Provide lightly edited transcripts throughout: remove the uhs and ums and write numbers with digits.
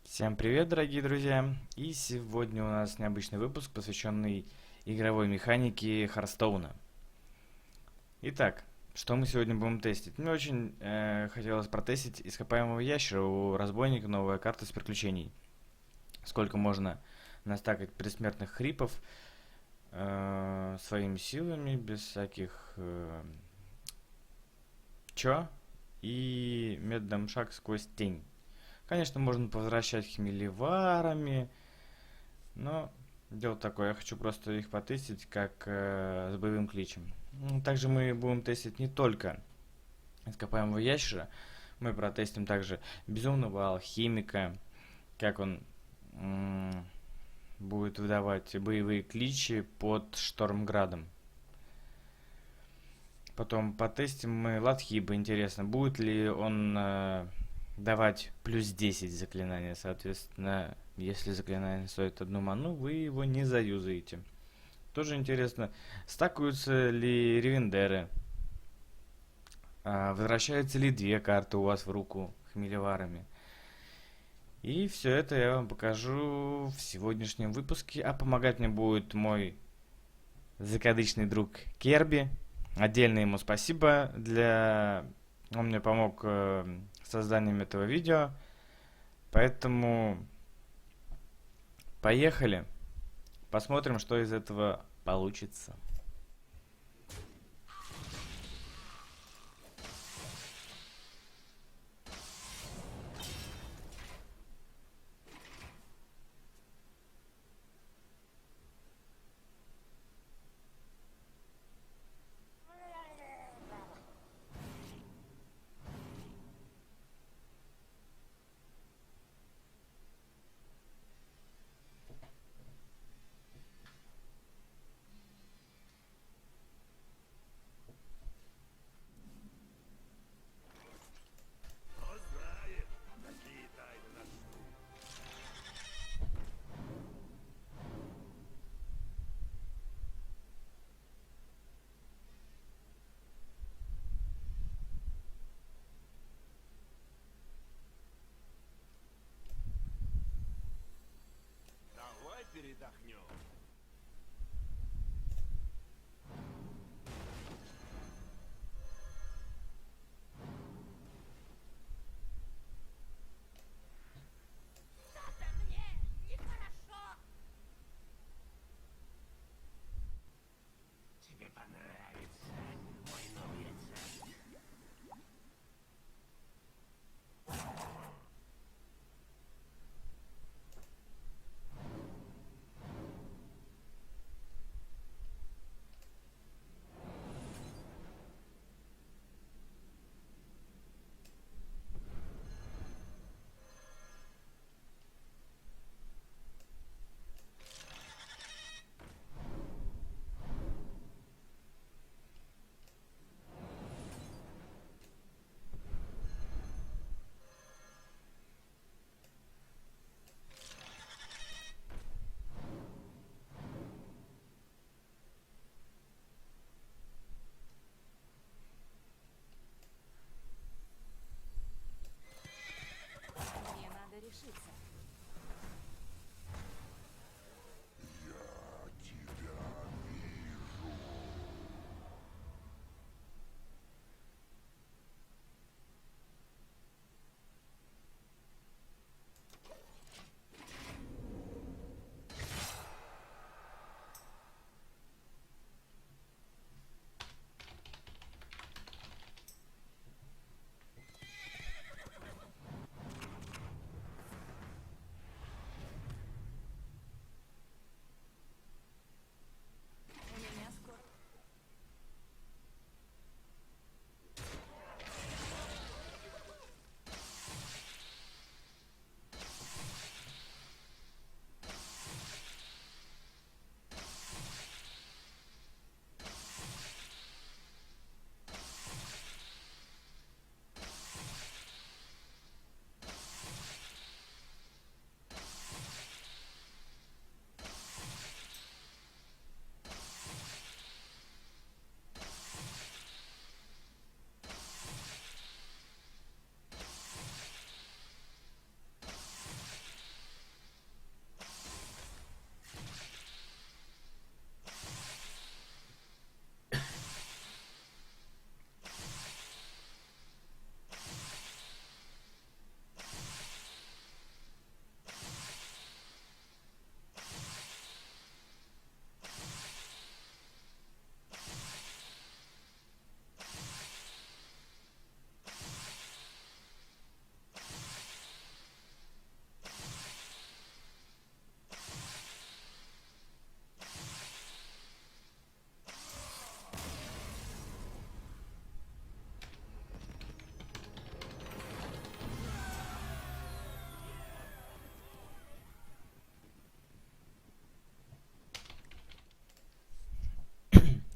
Всем привет, дорогие друзья! И сегодня у нас необычный выпуск, посвященный игровой механике Харстоуна. Итак, что мы сегодня будем тестить? Мне очень хотелось протестить ископаемого ящера у разбойника, новая карта с приключений. Сколько можно настакать предсмертных хрипов своими силами, без всяких чё? И методом шаг сквозь тень. Конечно, можно повращать хмелеварами, но дело такое, я хочу просто их потестить как с боевым кличем. Также мы будем тестить не только ископаемого ящера, мы протестим также безумного алхимика, как он будет выдавать боевые кличи под Штормградом. Потом потестим мы Латхиба, интересно, будет ли он давать плюс 10 заклинания, соответственно, если заклинание стоит одну ману, вы его не заюзаете. Тоже интересно, стакаются ли ревендеры, возвращаются ли две карты у вас в руку хмелеварами. И все это я вам покажу в сегодняшнем выпуске, а помогать мне будет мой закадычный друг Керби. Отдельно ему спасибо Он мне помог с созданием этого видео. Поэтому поехали. Посмотрим, что из этого получится. Давай передохнем. Что-то мне нехорошо. Тебе понравится мой новый рецепт.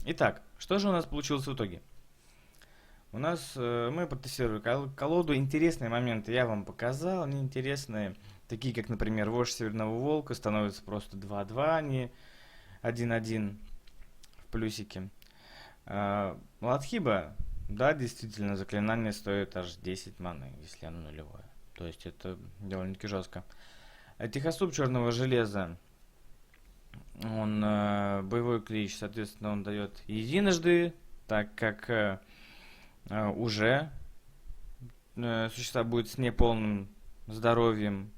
Итак, что же у нас получилось в итоге? У нас мы протестировали колоду. Интересные моменты я вам показал, неинтересные. Такие, как, например, вождь Северного Волка становится просто 2-2, а не 1-1 в плюсике. Ладхиба, да, действительно, заклинание стоит аж 10 маны, если оно нулевое. То есть это довольно-таки жестко. Тихосуп черного железа, он боевой клич, соответственно, он дает единожды, так как уже существо будет с неполным здоровьем.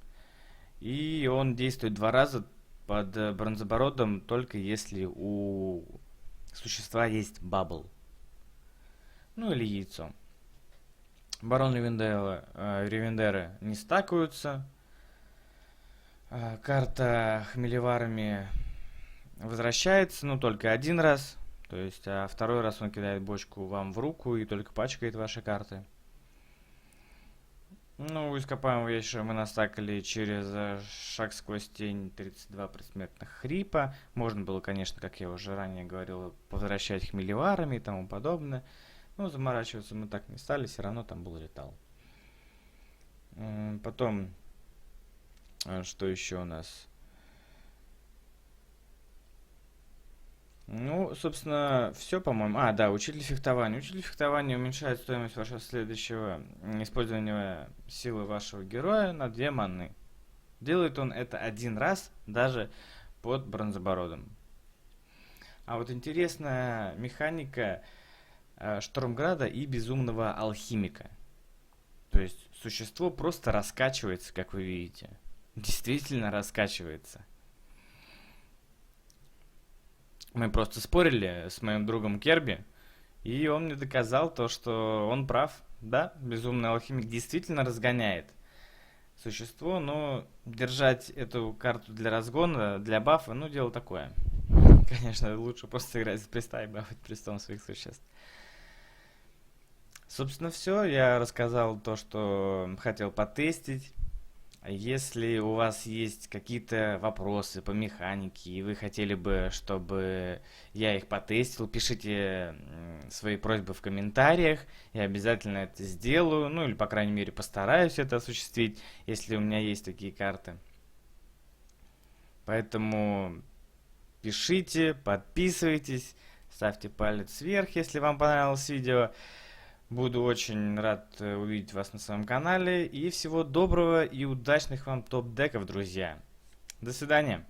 И он действует 2 раза под бронзобородом, только если у существа есть бабл. Ну или яйцо. Барон Ревендеры не стакаются. Карта Хмелеварами возвращается, но только 1 раз. То есть, а 2-й раз он кидает бочку вам в руку и только пачкает ваши карты. Ну, у ископаемого ящера мы настакали через шаг сквозь тень 32 предсмертных хрипа. Можно было, конечно, как я уже ранее говорил, возвращать хмелеварами и тому подобное. Но заморачиваться мы так не стали, все равно там был ритуал. Потом, что еще у нас? Ну, собственно, все, по-моему. Да, учитель фехтования. Учитель фехтования уменьшает стоимость вашего следующего использования силы вашего героя на 2 маны. Делает он это 1 раз, даже под бронзобородом. А вот интересная механика Штормграда и Безумного Алхимика. То есть существо просто раскачивается, как вы видите. Действительно раскачивается. Мы просто спорили с моим другом Керби, и он мне доказал то, что он прав. Да, Безумный Алхимик действительно разгоняет существо, но держать эту карту для разгона, для бафа, ну, дело такое. Конечно, лучше просто играть с приста и бафать пристом своих существ. Собственно, все. Я рассказал то, что хотел потестить. Если у вас есть какие-то вопросы по механике, и вы хотели бы, чтобы я их потестил, пишите свои просьбы в комментариях. Я обязательно это сделаю. Ну, или, по крайней мере, постараюсь это осуществить, если у меня есть такие карты. Поэтому пишите, подписывайтесь, ставьте палец вверх, если вам понравилось видео. Буду очень рад увидеть вас на своем канале. И всего доброго и удачных вам топ-деков, друзья. До свидания.